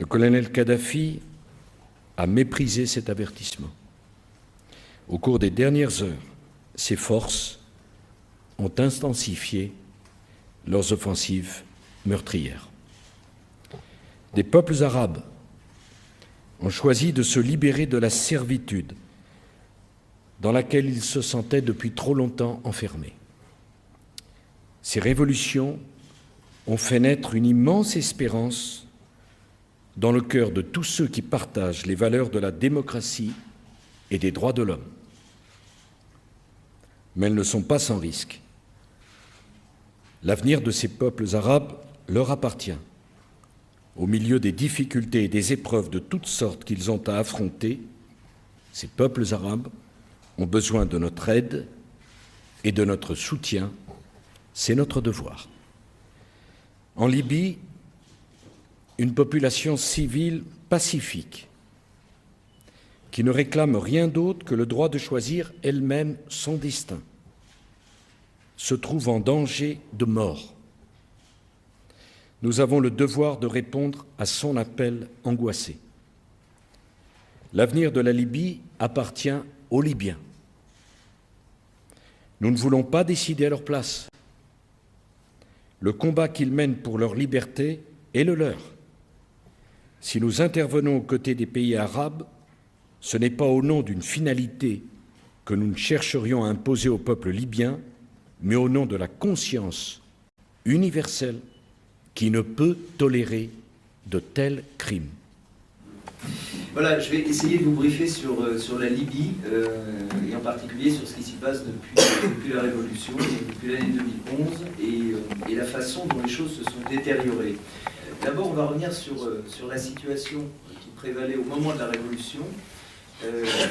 colonel Kadhafi a méprisé cet avertissement. Au cours des dernières heures, ses forces ont intensifié leurs offensives meurtrières. Des peuples arabes ont choisi de se libérer de la servitude dans laquelle ils se sentaient depuis trop longtemps enfermés. Ces révolutions ont fait naître une immense espérance dans le cœur de tous ceux qui partagent les valeurs de la démocratie et des droits de l'homme. Mais elles ne sont pas sans risque. L'avenir de ces peuples arabes leur appartient. Au milieu des difficultés et des épreuves de toutes sortes qu'ils ont à affronter, ces peuples arabes ont besoin de notre aide et de notre soutien. C'est notre devoir. En Libye, une population civile pacifique qui ne réclame rien d'autre que le droit de choisir elle-même son destin, se trouve en danger de mort. Nous avons le devoir de répondre à son appel angoissé. L'avenir de la Libye appartient aux Libyens. Nous ne voulons pas décider à leur place. Le combat qu'ils mènent pour leur liberté est le leur. Si nous intervenons aux côtés des pays arabes, ce n'est pas au nom d'une finalité que nous chercherions à imposer au peuple libyen, mais au nom de la conscience universelle qui ne peut tolérer de tels crimes. Voilà, je vais essayer de vous briefer sur la Libye, et en particulier sur ce qui s'y passe depuis la Révolution, depuis l'année 2011, et la façon dont les choses se sont détériorées. D'abord, on va revenir sur la situation qui prévalait au moment de la Révolution,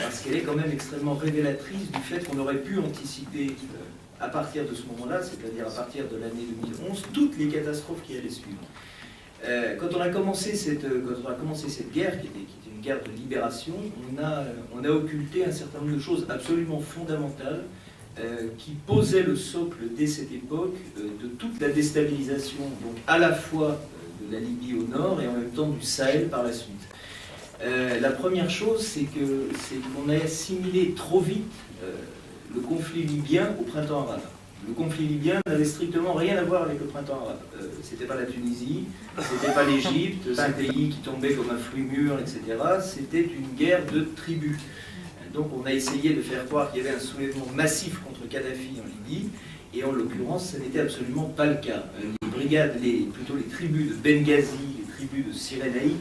parce qu'elle est quand même extrêmement révélatrice du fait qu'on aurait pu anticiper, à partir de ce moment-là, c'est-à-dire à partir de l'année 2011, toutes les catastrophes qui allaient suivre. Quand on a commencé cette guerre, qui était une guerre de libération, on a occulté un certain nombre de choses absolument fondamentales qui posaient le socle dès cette époque de toute la déstabilisation, donc à la fois de la Libye au nord et en même temps du Sahel par la suite. La première chose, c'est qu'on a assimilé trop vite le conflit libyen au printemps arabe. Le conflit libyen n'avait strictement rien à voir avec le printemps arabe. C'était pas la Tunisie, c'était pas l'Égypte, c'est un pays qui tombait comme un fruit mûr, etc. C'était une guerre de tribus. Donc on a essayé de faire croire qu'il y avait un soulèvement massif contre Kadhafi en Libye, et en l'occurrence, ce n'était absolument pas le cas. Les brigades, plutôt les tribus de Benghazi, les tribus de Cyrénaïque,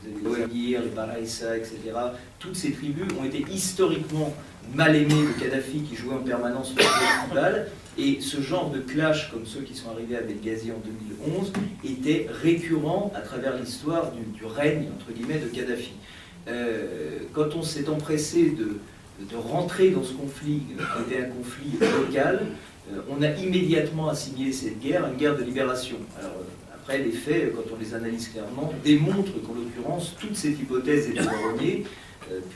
vous avez les Ouadir, les Baraïssa, etc. Toutes ces tribus ont été historiquement mal aimées de Kadhafi, qui jouait en permanence le jeu tribal, et ce genre de clash, comme ceux qui sont arrivés à Benghazi en 2011, était récurrent à travers l'histoire du règne, entre guillemets, de Kadhafi. Quand on s'est empressé de rentrer dans ce conflit, qui était un conflit local, on a immédiatement assimilé cette guerre à une guerre de libération. Alors, après, les faits, quand on les analyse clairement, démontrent qu'en l'occurrence, toute cette hypothèse est erronée,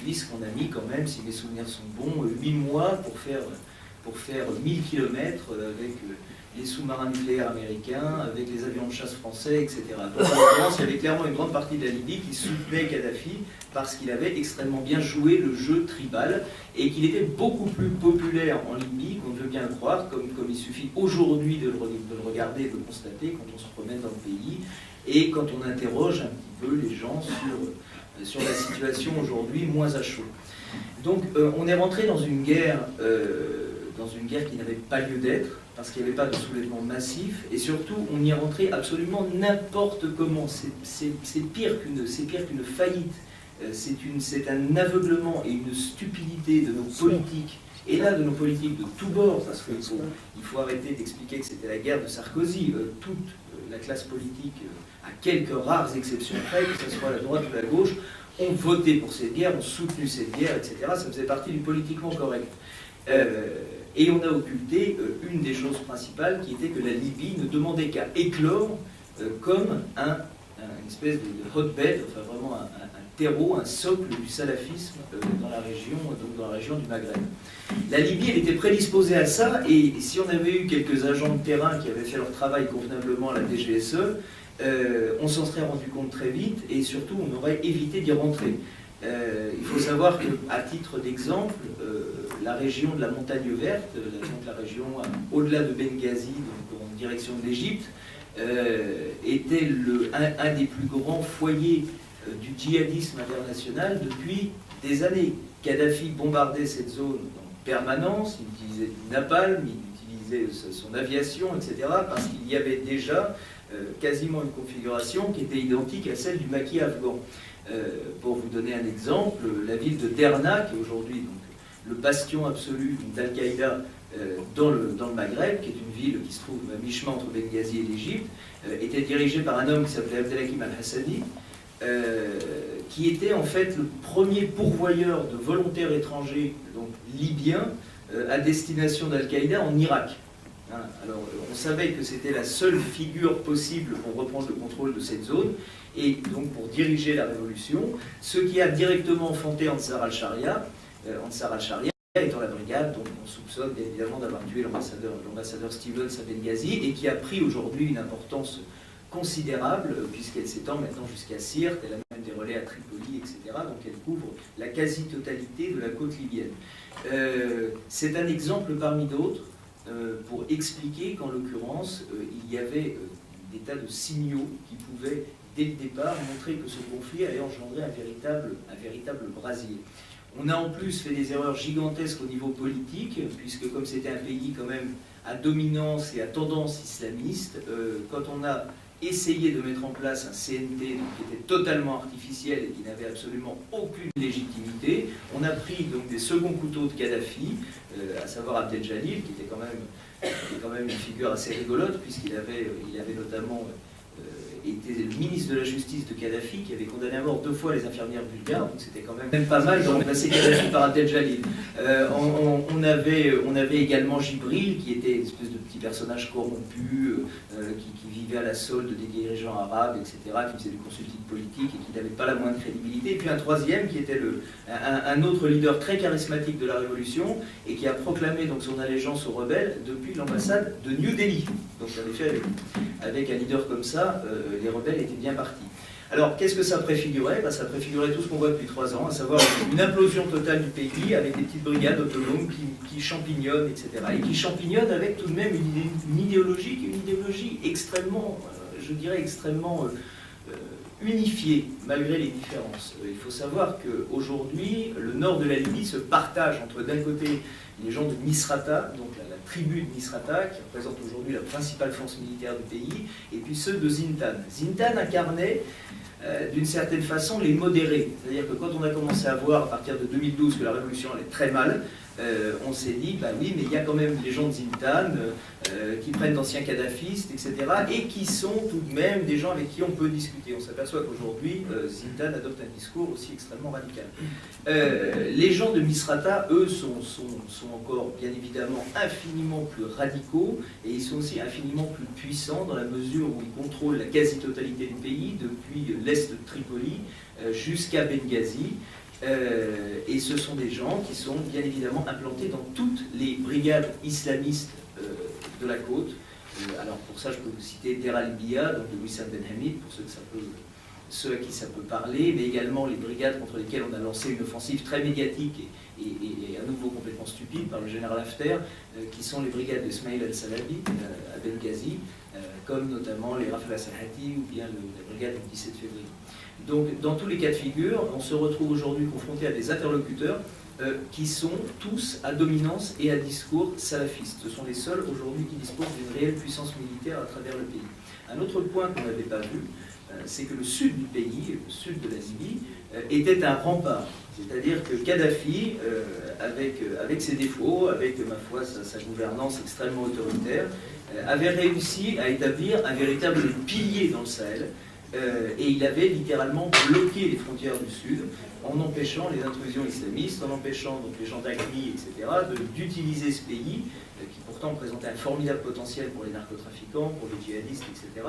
puisqu'on a mis quand même, si mes souvenirs sont bons, 8 mois pour faire 1000 km avec les sous-marins nucléaires américains, avec les avions de chasse français, etc. Donc, en l'occurrence, il y avait clairement une grande partie de la Libye qui soutenait Kadhafi parce qu'il avait extrêmement bien joué le jeu tribal et qu'il était beaucoup plus populaire en Libye qu'on ne veut bien le croire, comme il suffit aujourd'hui de le regarder et de le constater quand on se promène dans le pays et quand on interroge un petit peu les gens sur la situation aujourd'hui moins à chaud. Donc on est rentré dans une guerre qui n'avait pas lieu d'être, parce qu'il n'y avait pas de soulèvement massif, et surtout on y est rentré absolument n'importe comment. C'est pire qu'une faillite, c'est un aveuglement et une stupidité de nos politiques, et là de nos politiques de tous bords, parce qu'il faut arrêter d'expliquer que c'était la guerre de Sarkozy. Toute la classe politique, à quelques rares exceptions près, que ce soit la droite ou la gauche, ont voté pour cette guerre, ont soutenu cette guerre, etc. Ça faisait partie du politiquement correct. Et on a occulté une des choses principales, qui était que la Libye ne demandait qu'à éclore comme une espèce de hotbed, enfin vraiment un terreau, un socle du salafisme dans la région du Maghreb. La Libye, elle était prédisposée à ça, et si on avait eu quelques agents de terrain qui avaient fait leur travail convenablement à la DGSE, on s'en serait rendu compte très vite et surtout on aurait évité d'y rentrer. Il faut savoir qu'à titre d'exemple, la région de la Montagne Verte, donc la région au-delà de Benghazi, donc en direction de l'Égypte, était un des plus grands foyers du djihadisme international depuis des années. Kadhafi bombardait cette zone en permanence, il utilisait du napalm, il utilisait son aviation, etc., parce qu'il y avait déjà quasiment une configuration qui était identique à celle du maquis afghan. Pour vous donner un exemple, la ville de Derna, qui est aujourd'hui le bastion absolu d'Al-Qaïda dans le Maghreb, qui est une ville qui se trouve à mi-chemin entre Benghazi et l'Égypte, était dirigée par un homme qui s'appelait Abdelhakim al-Hassani, qui était en fait le premier pourvoyeur de volontaires étrangers, donc libyens, à destination d'Al-Qaïda en Irak. Alors, on savait que c'était la seule figure possible pour reprendre le contrôle de cette zone, et donc pour diriger la révolution, ce qui a directement enfanté Ansar al-Sharia, étant la brigade dont on soupçonne bien évidemment d'avoir tué l'ambassadeur Stevens à Benghazi, et qui a pris aujourd'hui une importance considérable, puisqu'elle s'étend maintenant jusqu'à Sirte, elle a même des relais à Tripoli, etc. Donc elle couvre la quasi-totalité de la côte libyenne. C'est un exemple parmi d'autres pour expliquer qu'en l'occurrence, il y avait des tas de signaux qui pouvaient, dès le départ, montrer que ce conflit allait engendrer un véritable brasier. On a en plus fait des erreurs gigantesques au niveau politique, puisque comme c'était un pays quand même à dominance et à tendance islamiste, quand on a essayé de mettre en place un CNT qui était totalement artificiel et qui n'avait absolument aucune légitimité, on a pris donc des seconds couteaux de Kadhafi, à savoir Abdel Jalil, qui était quand même une figure assez rigolote, puisqu'il avait notamment était le ministre de la Justice de Kadhafi, qui avait condamné à mort 2 fois les infirmières bulgares, donc c'était quand même pas mal de remplacer Kadhafi par Abdel Jalil. On avait également Jibril, qui était une espèce de petit personnage corrompu, qui vivait à la solde des dirigeants arabes, etc., qui faisait du consulting politique et qui n'avait pas la moindre crédibilité. Et puis un troisième, qui était un autre leader très charismatique de la Révolution, et qui a proclamé donc son allégeance aux rebelles depuis l'ambassade de New Delhi. Donc en effet, avec un leader comme ça, les rebelles étaient bien partis. Alors, qu'est-ce que ça préfigurait? Ça préfigurait tout ce qu'on voit depuis 3 ans, à savoir une implosion totale du pays, avec des petites brigades autonomes qui champignonnent, etc. Et qui champignonnent avec tout de même une idéologie extrêmement, je dirais, extrêmement unifiée, malgré les différences. Il faut savoir qu'aujourd'hui, le nord de la Libye se partage entre, d'un côté, les gens de Misrata, donc la tribu de Misrata, qui représente aujourd'hui la principale force militaire du pays, et puis ceux de Zintan. Zintan incarnait d'une certaine façon les modérés. C'est-à-dire que quand on a commencé à voir à partir de 2012 que la révolution allait très mal, on s'est dit, bah oui, mais il y a quand même les gens de Zintan qui prennent d'anciens kadhafistes, etc., et qui sont tout de même des gens avec qui on peut discuter. On s'aperçoit qu'aujourd'hui, Zintan adopte un discours aussi extrêmement radical. Les gens de Misrata, eux, sont encore, bien évidemment, infiniment plus radicaux, et ils sont aussi infiniment plus puissants dans la mesure où ils contrôlent la quasi-totalité du pays, depuis l'est de Tripoli jusqu'à Benghazi. Et ce sont des gens qui sont bien évidemment implantés dans toutes les brigades islamistes de la côte. Alors pour ça, je peux vous citer Der al-Biya, donc de Wissam Ben Hamid, pour ceux à qui ça peut parler, mais également les brigades contre lesquelles on a lancé une offensive très médiatique et à nouveau complètement stupide par le général Hafter, qui sont les brigades d'Ismail al-Salabi à Benghazi, comme notamment les Rafal al-Sahati ou bien la brigade du 17 février. Donc, dans tous les cas de figure, on se retrouve aujourd'hui confronté à des interlocuteurs qui sont tous à dominance et à discours salafistes. Ce sont les seuls aujourd'hui qui disposent d'une réelle puissance militaire à travers le pays. Un autre point qu'on n'avait pas vu, c'est que le sud du pays, le sud de la Libye, était un rempart. C'est-à-dire que Kadhafi, avec ses défauts, avec, ma foi, sa gouvernance extrêmement autoritaire, avait réussi à établir un véritable pilier dans le Sahel. Et il avait littéralement bloqué les frontières du Sud en empêchant les intrusions islamistes, en empêchant donc les gens d'Agni, etc., d'utiliser ce pays, qui pourtant présentait un formidable potentiel pour les narcotrafiquants, pour les djihadistes, etc.,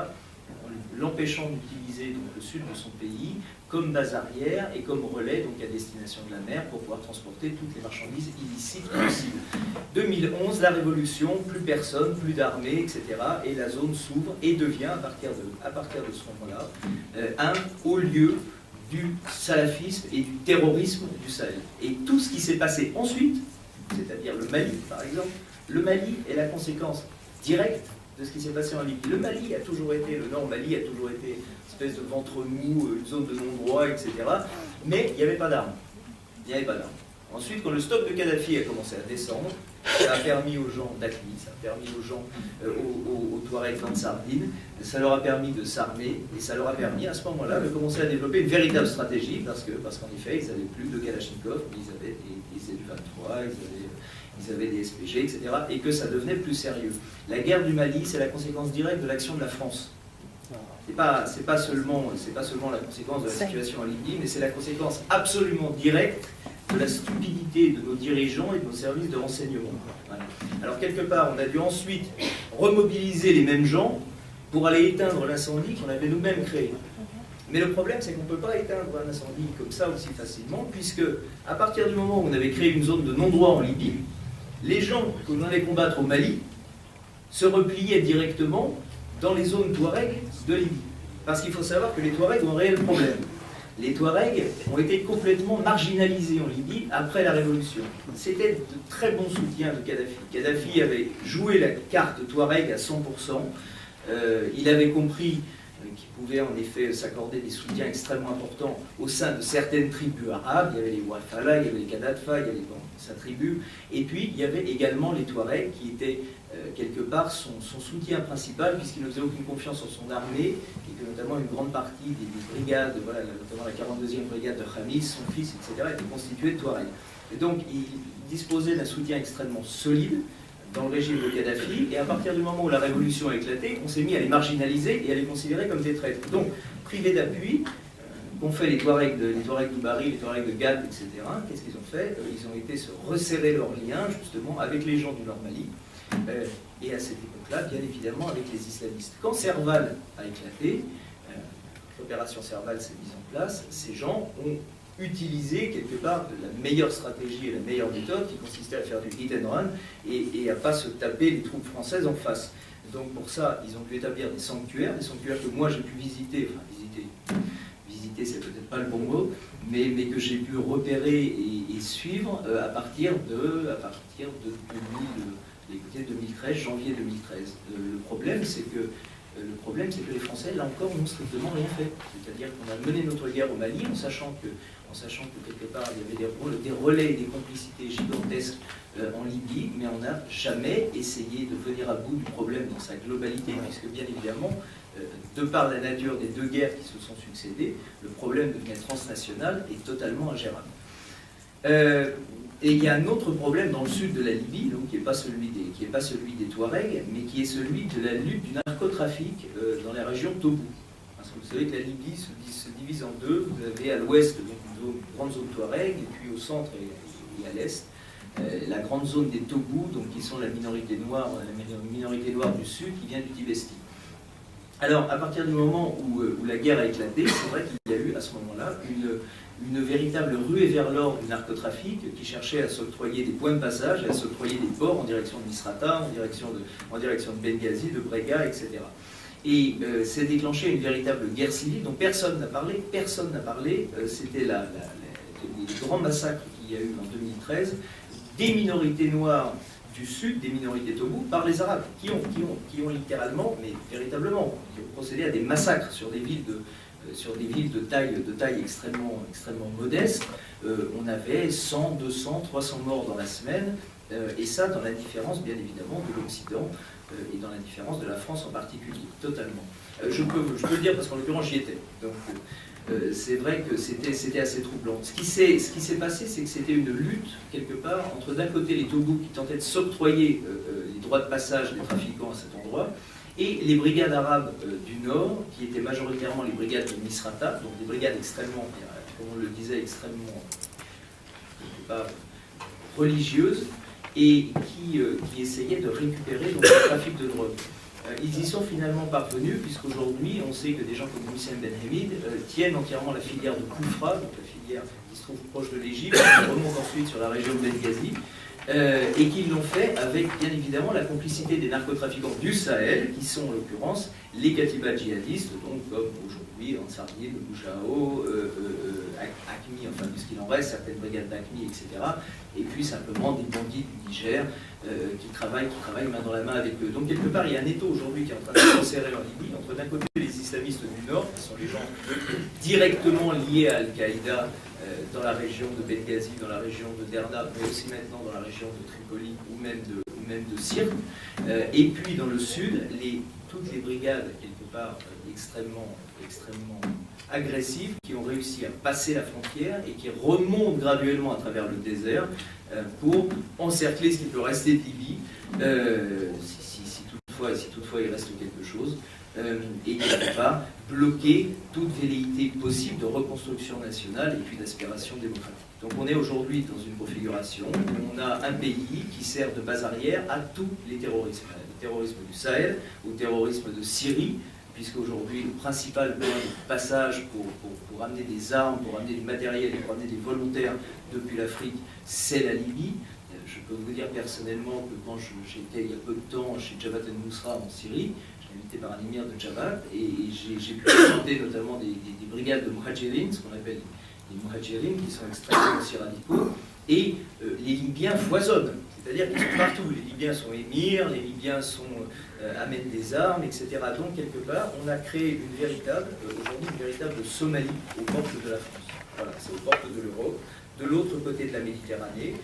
l'empêchant d'utiliser le sud de son pays comme base arrière et comme relais donc à destination de la mer pour pouvoir transporter toutes les marchandises illicites possibles. 2011, la révolution, plus personne, plus d'armée, etc. Et la zone s'ouvre et devient, à partir de ce moment-là, un haut lieu du salafisme et du terrorisme du Sahel. Et tout ce qui s'est passé ensuite, c'est-à-dire le Mali par exemple, le Mali est la conséquence directe de ce qui s'est passé en Libye. Le Mali a toujours été, le Nord Mali a toujours été une espèce de ventre mou, une zone de non-droit, etc. Mais il n'y avait pas d'armes. Il n'y avait pas d'armes. Ensuite, quand le stock de Kadhafi a commencé à descendre, ça a permis aux gens d'Akli, ça a permis aux gens, aux Touaregs d'Ansardine, ça leur a permis de s'armer, et ça leur a permis à ce moment-là de commencer à développer une véritable stratégie, parce qu'en effet, ils n'avaient plus de Kalachnikov, mais ils avaient des Z-23, ils avaient des SPG, etc., et que ça devenait plus sérieux. La guerre du Mali, c'est la conséquence directe de l'action de la France. C'est pas seulement la conséquence de la situation en Libye, mais c'est la conséquence absolument directe de la stupidité de nos dirigeants et de nos services de renseignement. Voilà. Alors quelque part, on a dû ensuite remobiliser les mêmes gens pour aller éteindre l'incendie qu'on avait nous-mêmes créé. Mais le problème, c'est qu'on ne peut pas éteindre un incendie comme ça aussi facilement, puisque à partir du moment où on avait créé une zone de non-droit en Libye, les gens qu'on allait combattre au Mali se repliaient directement dans les zones Touareg de Libye. Parce qu'il faut savoir que les Touaregs ont un réel problème. Les Touaregs ont été complètement marginalisés en Libye après la Révolution. C'était de très bons soutiens de Kadhafi. Kadhafi avait joué la carte Touareg à 100%. Il avait compris qu'il pouvait en effet s'accorder des soutiens extrêmement importants au sein de certaines tribus arabes. Il y avait les Ouafala, il y avait les Kadhafa, il y avait sa tribu. Et puis il y avait également les Touaregs qui étaient quelque part son soutien principal, puisqu'il ne faisait aucune confiance en son armée, et que notamment une grande partie des brigades, voilà, notamment la 42e brigade de Khamis, son fils, etc., étaient constitués de Touaregs. Et donc il disposait d'un soutien extrêmement solide dans le régime de Kadhafi, et à partir du moment où la révolution a éclaté, on s'est mis à les marginaliser et à les considérer comme des traîtres. Donc, privés d'appui, qu'ont fait les Touaregs du Bari, les Touaregs de Gad, etc., qu'est-ce qu'ils ont fait? Ils ont été se resserrer leurs liens, justement, avec les gens du Nord Mali, et à cette époque-là, bien évidemment, avec les islamistes. Quand Serval a éclaté, l'opération Serval s'est mise en place, ces gens ont utilisé quelque part la meilleure stratégie et la meilleure méthode qui consistait à faire du hit and run et à ne pas se taper les troupes françaises en face. Donc pour ça, ils ont pu établir des sanctuaires que moi j'ai pu visiter, visiter c'est peut-être pas le bon mot, mais que j'ai pu repérer et suivre à partir de 2013, janvier 2013. Le problème, c'est que les Français, là encore, n'ont strictement rien fait. C'est-à-dire qu'on a mené notre guerre au Mali en sachant que quelque part, il y avait des relais et des complicités gigantesques en Libye, mais on n'a jamais essayé de venir à bout du problème dans sa globalité, puisque bien évidemment, de par la nature des deux guerres qui se sont succédées, le problème devenait transnational et totalement ingérable. Et il y a un autre problème dans le sud de la Libye, donc, qui n'est pas celui des Touaregs, mais qui est celui de la lutte du narcotrafic dans la région Tobruk. Parce que vous savez que la Libye se divise en deux. Vous avez à l'ouest une grande zone Touareg, et puis au centre et à l'est, la grande zone des Toubou, donc qui sont la minorité noire du sud, qui vient du Tibesti. Alors, à partir du moment où la guerre a éclaté, c'est vrai qu'il y a eu à ce moment-là une véritable ruée vers l'or du narcotrafic qui cherchait à s'octroyer des points de passage, à s'octroyer des ports en direction de Misrata, en direction de Benghazi, de Brega, etc. Et s'est déclenchée une véritable guerre civile dont personne n'a parlé. C'était les grands massacres qu'il y a eu en 2013 des minorités noires du sud, des minorités Toubou, par les Arabes, qui ont littéralement, mais véritablement, procédé à des massacres sur des villes de taille extrêmement modeste. On avait 100, 200, 300 morts dans la semaine, et ça dans l'indifférence, bien évidemment, de l'Occident, et dans l'indifférence de la France en particulier, totalement. Je peux le dire parce qu'en l'occurrence, j'y étais. Donc, c'est vrai que c'était assez troublant. Ce qui s'est passé, c'est que c'était une lutte, quelque part, entre d'un côté les Toubous qui tentaient de s'octroyer les droits de passage des trafiquants à cet endroit, et les brigades arabes du Nord, qui étaient majoritairement les brigades de Misrata, donc des brigades extrêmement, comme on le disait, extrêmement, quelque part, religieuses, et qui essayaient de récupérer donc, le trafic de drogue. Ils y sont finalement parvenus, puisqu'aujourd'hui, on sait que des gens comme Houssem Ben Hamid tiennent entièrement la filière de Koufra, donc la filière qui se trouve proche de l'Égypte, qui remonte ensuite sur la région de Benghazi, et qu'ils l'ont fait avec, bien évidemment, la complicité des narcotrafiquants du Sahel, qui sont en l'occurrence les katibas djihadistes, donc comme aujourd'hui Ansariyeh, le Boujao, AQMI, enfin de ce qu'il en reste, certaines brigades d'AQMI, etc. Et puis simplement des bandits du Niger qui travaillent main dans la main avec eux. Donc quelque part, il y a un étau aujourd'hui qui est en train de se resserrer en Libye, entre d'un côté les islamistes du Nord, qui sont les gens directement liés à Al-Qaïda, dans la région de Benghazi, dans la région de Derna, mais aussi maintenant dans la région de Tripoli ou même de Sirte. Et puis dans le sud, toutes les brigades, quelque part, extrêmement agressives, qui ont réussi à passer la frontière et qui remontent graduellement à travers le désert pour encercler ce qui peut rester de Libye, si toutefois il reste quelque chose. Et quelque part bloquer toute velléité possible de reconstruction nationale et puis d'aspiration démocratique. Donc on est aujourd'hui dans une configuration où on a un pays qui sert de base arrière à tous les terrorismes. Le terrorisme du Sahel, au terrorisme de Syrie, puisque aujourd'hui le principal point de passage pour amener des armes, pour amener du matériel et pour amener des volontaires depuis l'Afrique, c'est la Libye. Je peux vous dire personnellement que quand j'étais il y a peu de temps chez Jabhat al-Nusra en Syrie, invité par un émir de Jabhat, et j'ai pu présenter notamment des brigades de Muhajirin, ce qu'on appelle les Muhajirin, qui sont extrêmement aussi radicaux, et les Libyens foisonnent, c'est-à-dire qu'ils sont partout. Les Libyens sont émirs, les Libyens amènent des armes, etc. Donc, quelque part, on a créé aujourd'hui une véritable Somalie aux portes de la France. Voilà, c'est aux portes de l'Europe. De l'autre côté de la Méditerranée,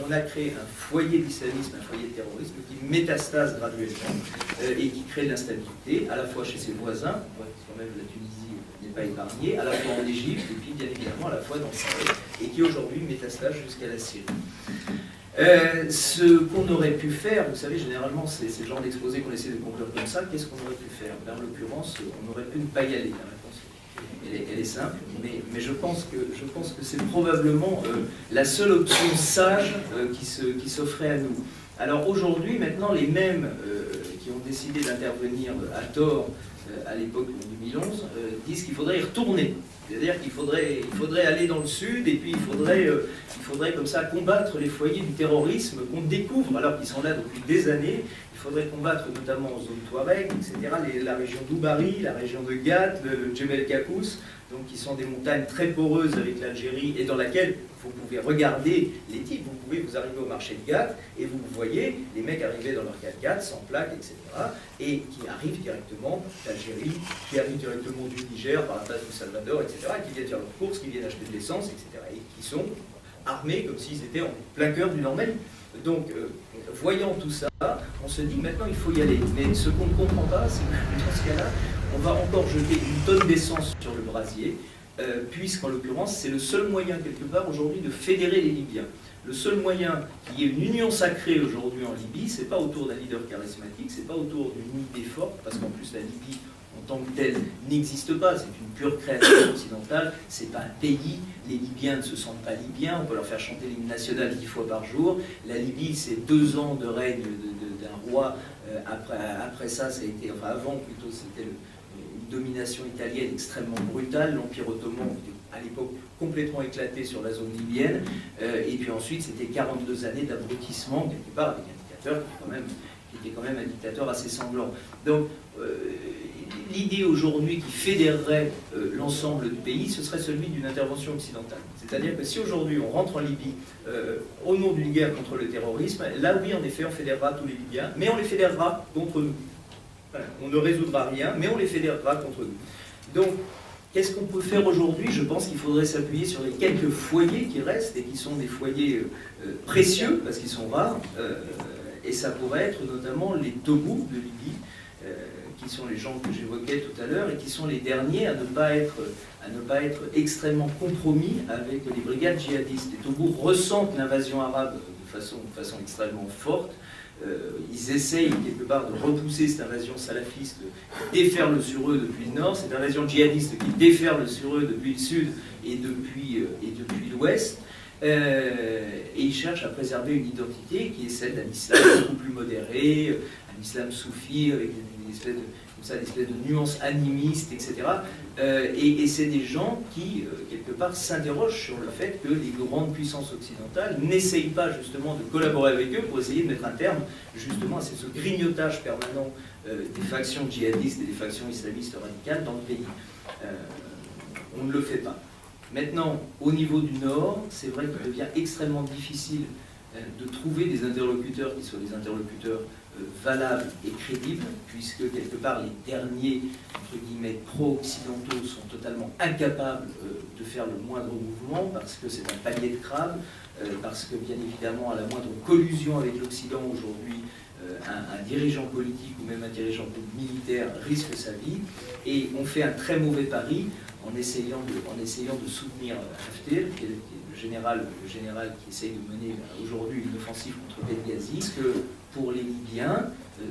on a créé un foyer d'islamisme, un foyer de terrorisme qui métastase graduellement et qui crée de l'instabilité, à la fois chez ses voisins, quand même la Tunisie n'est pas épargnée, à la fois en Égypte et puis bien évidemment à la fois dans le Sahel, et qui aujourd'hui métastase jusqu'à la Syrie. Ce qu'on aurait pu faire, vous savez, généralement c'est le genre d'exposé qu'on essaie de conclure comme ça, qu'est-ce qu'on aurait pu faire? En l'occurrence, on aurait pu ne pas y aller. Elle est simple, mais je pense que c'est probablement la seule option sage qui s'offrait à nous. Alors aujourd'hui, maintenant, les mêmes qui ont décidé d'intervenir à tort à l'époque en 2011 disent qu'il faudrait y retourner. C'est-à-dire qu'il faudrait aller dans le sud et puis il faudrait comme ça combattre les foyers du terrorisme qu'on découvre alors qu'ils sont là depuis des années. Il faudrait combattre notamment en zone Touareg, etc., la région d'Oubari, la région de Ghat, le Djebel Kakous, donc qui sont des montagnes très poreuses avec l'Algérie et dans laquelle vous pouvez regarder les types. Vous arrivez au marché de Ghat et vous voyez les mecs arriver dans leur 4x4 sans plaque, etc., et qui arrivent directement d'Algérie, qui arrivent directement du Niger par la place du Salvador, etc., et qui viennent faire leurs courses, qui viennent acheter de l'essence, etc., et qui sont armés comme s'ils étaient en plein cœur du Nord Mali. Donc, voyant tout ça, on se dit maintenant il faut y aller. Mais ce qu'on ne comprend pas, c'est que dans ce cas-là, on va encore jeter une tonne d'essence sur le brasier, puisqu'en l'occurrence, c'est le seul moyen, quelque part, aujourd'hui, de fédérer les Libyens. Le seul moyen qu'il y ait une union sacrée aujourd'hui en Libye, c'est pas autour d'un leader charismatique, c'est pas autour d'une idée forte, parce qu'en plus la Libye, en tant que telle, n'existe pas, c'est une pure création occidentale, c'est pas un pays, les Libyens ne se sentent pas libyens, on peut leur faire chanter l'hymne national 10 fois par jour, la Libye c'est 2 ans de règne d'un roi, après ça, ça a été, enfin avant plutôt, c'était une domination italienne extrêmement brutale, l'Empire ottoman à l'époque complètement éclaté sur la zone libyenne, et puis ensuite c'était 42 années d'abrutissement, quelque part, avec un dictateur qui était quand même un dictateur assez sanglant. Donc, l'idée aujourd'hui qui fédérerait l'ensemble du pays, ce serait celui d'une intervention occidentale. C'est-à-dire que si aujourd'hui on rentre en Libye au nom d'une guerre contre le terrorisme, là oui, en effet, on fédérera tous les Libyens, mais on les fédérera contre nous. Voilà, on ne résoudra rien, mais on les fédérera contre nous. Donc, qu'est-ce qu'on peut faire aujourd'hui? Je pense qu'il faudrait s'appuyer sur les quelques foyers qui restent, et qui sont des foyers précieux, parce qu'ils sont rares, et ça pourrait être notamment les Toubous de Libye, qui sont les gens que j'évoquais tout à l'heure, et qui sont les derniers à ne pas être extrêmement compromis avec les brigades djihadistes. Les Toubous ressentent l'invasion arabe de façon extrêmement forte. Ils essayent quelque part de repousser cette invasion salafiste, qui déferle sur eux depuis le nord, cette invasion djihadiste qui déferle sur eux depuis le sud et depuis l'ouest. Et ils cherchent à préserver une identité qui est celle d'un islam beaucoup plus modéré, un islam soufi avec une espèce de nuance animiste, etc. Et c'est des gens qui, quelque part, s'interrogent sur le fait que les grandes puissances occidentales n'essayent pas justement de collaborer avec eux pour essayer de mettre un terme justement à ce grignotage permanent des factions djihadistes et des factions islamistes radicales dans le pays. On ne le fait pas. Maintenant, au niveau du Nord, c'est vrai qu'il devient extrêmement difficile de trouver des interlocuteurs qui soient des interlocuteurs valables et crédibles, puisque quelque part les derniers, entre guillemets, pro-occidentaux sont totalement incapables de faire le moindre mouvement, parce que c'est un panier de crabes, parce que bien évidemment à la moindre collusion avec l'Occident aujourd'hui, un dirigeant politique ou même un dirigeant militaire risque sa vie, et on fait un très mauvais pari en essayant de soutenir Haftar, qui est le général qui essaye de mener aujourd'hui une offensive contre Benghazi, parce que pour les Libyens,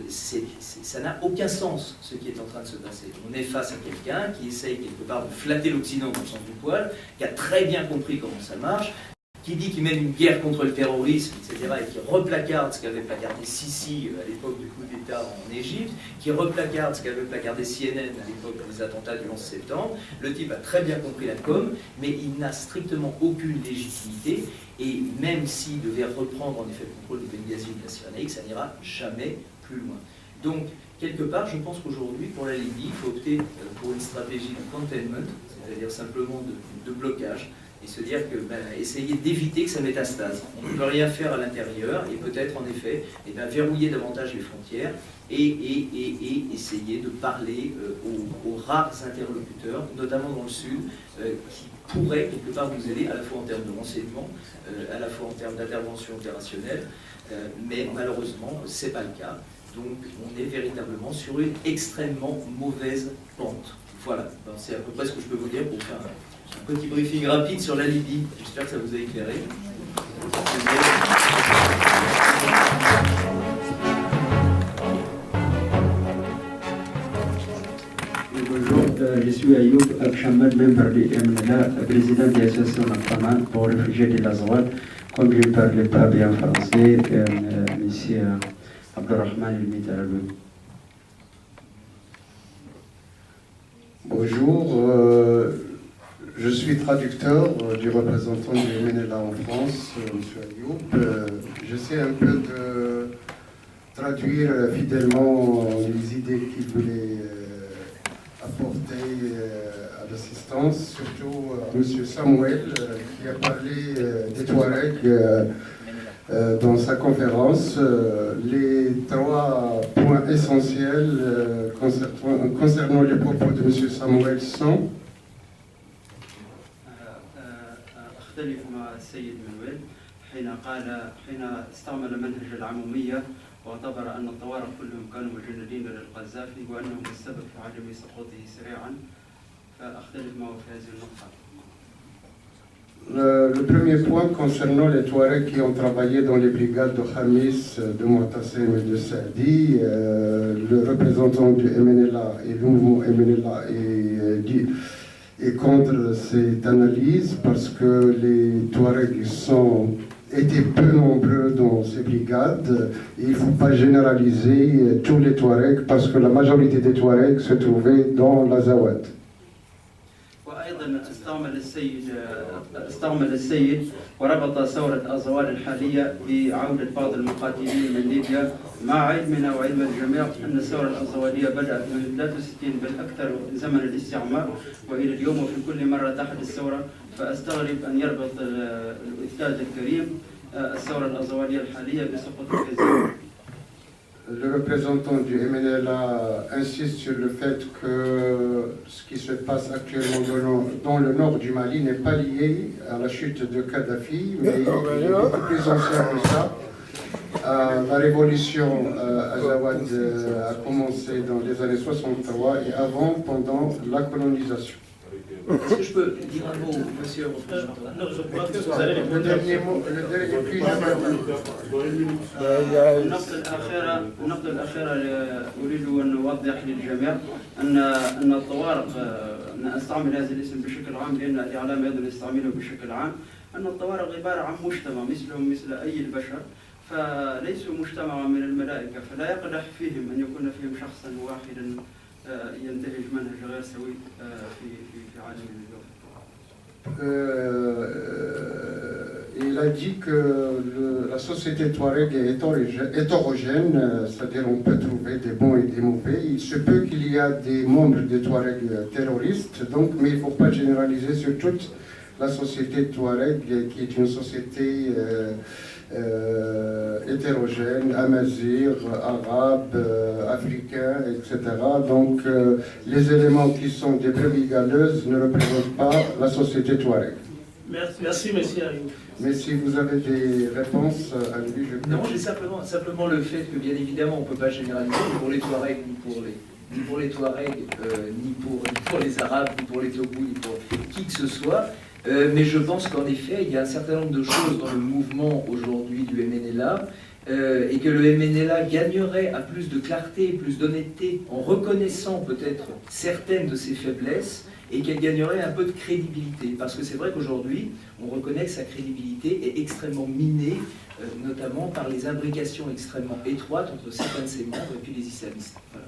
ça n'a aucun sens ce qui est en train de se passer. On est face à quelqu'un qui essaye quelque part de flatter l'Occident dans le sens du poil, qui a très bien compris comment ça marche, qui dit qu'il mène une guerre contre le terrorisme, etc., et qui replacarde ce qu'avait placardé Sisi à l'époque du coup d'État en Égypte, qui replacarde ce qu'avait placardé CNN à l'époque des attentats du 11 septembre. Le type a très bien compris la com, mais il n'a strictement aucune légitimité, et même s'il devait reprendre en effet le contrôle de Benghazi ou de la Cyrénaïque, ça n'ira jamais plus loin. Donc, quelque part, je pense qu'aujourd'hui, pour la Libye, il faut opter pour une stratégie de containment, c'est-à-dire simplement de blocage, et se dire que essayer d'éviter que ça métastase. On ne peut rien faire à l'intérieur et peut-être en effet verrouiller davantage les frontières et essayer de parler aux rares interlocuteurs, notamment dans le sud, qui pourraient quelque part vous aider à la fois en termes de renseignement, à la fois en termes d'intervention opérationnelle, mais malheureusement ce n'est pas le cas. Donc on est véritablement sur une extrêmement mauvaise pente. Voilà, c'est à peu près ce que je peux vous dire pour faire un petit briefing rapide sur la Libye. J'espère que ça vous a éclairé. Bonjour, je suis Ayoub Abchamad, membre du MNLA, président de l'association Nafaman pour réfugiés de l'Azawad. Comme je ne parlais pas bien français, M. Abdurrahman El-Mitarabou. Bonjour, je suis traducteur du représentant du MNLA en France, M. Ayoub. J'essaie un peu de traduire fidèlement les idées qu'il voulait apporter à l'assistance, surtout à M. Samuel qui a parlé des Touaregs dans sa conférence. Les trois points essentiels concernant les propos de M. Samuel sont أختلف مع السيد مانويل حين استعمل منهج العمومية واعتبر أن الطوارق كلهم كانوا مجندين للقذافي وأنهم السبب في عدم سقوطه سريعا فأختلف معه في هذه النقطة. Le premier point concernant les Touaregs qui ont travaillé dans les brigades de Khamis, de Mu'tasim et de Saadi, le représentant du MNLA et le mouvement MNLA est contre cette analyse parce que les Touaregs étaient peu nombreux dans ces brigades. Et il ne faut pas généraliser tous les Touaregs parce que la majorité des Touaregs se trouvaient dans l'Azawad. وأيضا استعمل السيد وربط ثورة أزوال الحالية بعودة بعض المقاتلين من ليبيا مع علمنا وعلم الجميع أن الثورة الأزوالية بدأت من 63 بل أكثر زمن الاستعمار وإلى اليوم وفي كل مرة تحت الثورة فأستغرب أن يربط الأستاذ الكريم الثورة الأزوالية الحالية بسقوط الجزائر. Le représentant du MNLA insiste sur le fait que ce qui se passe actuellement dans le nord du Mali n'est pas lié à la chute de Kadhafi, mais il est beaucoup plus ancien que ça. La révolution Azawad a commencé dans les années 63 et avant, pendant la colonisation. Est-ce que je peux dire un mot, monsieur? Non, je crois que vous allez Le dernier mot, puis النقطة الأخيرة أريد أن أوضح للجميع أن الطوارق أستعمل هذا الاسم بشكل عام لأن الإعلام أيضا يستعمله بشكل عام أن الطوارق عبارة عن مجتمع مثلهم مثل أي البشر، فليسوا مجتمعا من الملائكة، فلا يقدح فيهم أن يكون فيهم شخصا واحدا ينتهج منهج غير سوي في عالمنا اليوم. Il a dit que la société Touareg est hétérogène, c'est-à-dire on peut trouver des bons et des mauvais. Il se peut qu'il y a des membres de Touareg terroristes, donc, mais il ne faut pas généraliser sur toute la société Touareg, qui est une société hétérogène, amazigh, arabe, africain, etc. Donc les éléments qui sont des brebis galeuses ne représentent pas la société Touareg. Merci, monsieur Ayoub. Mais si vous avez des réponses à lui, je peux... Non, j'ai simplement le fait que bien évidemment on ne peut pas généraliser ni pour les Touaregs, ni pour les Touaregs, ni pour les Arabes, ni pour les Toubous, ni pour qui que ce soit. Mais je pense qu'en effet, il y a un certain nombre de choses dans le mouvement aujourd'hui du MNLA et que le MNLA gagnerait à plus de clarté, plus d'honnêteté en reconnaissant peut-être certaines de ses faiblesses et qu'elle gagnerait un peu de crédibilité. Parce que c'est vrai qu'aujourd'hui, on reconnaît que sa crédibilité est extrêmement minée, notamment par les imbrications extrêmement étroites entre certains de ses membres et puis les islamistes. Voilà.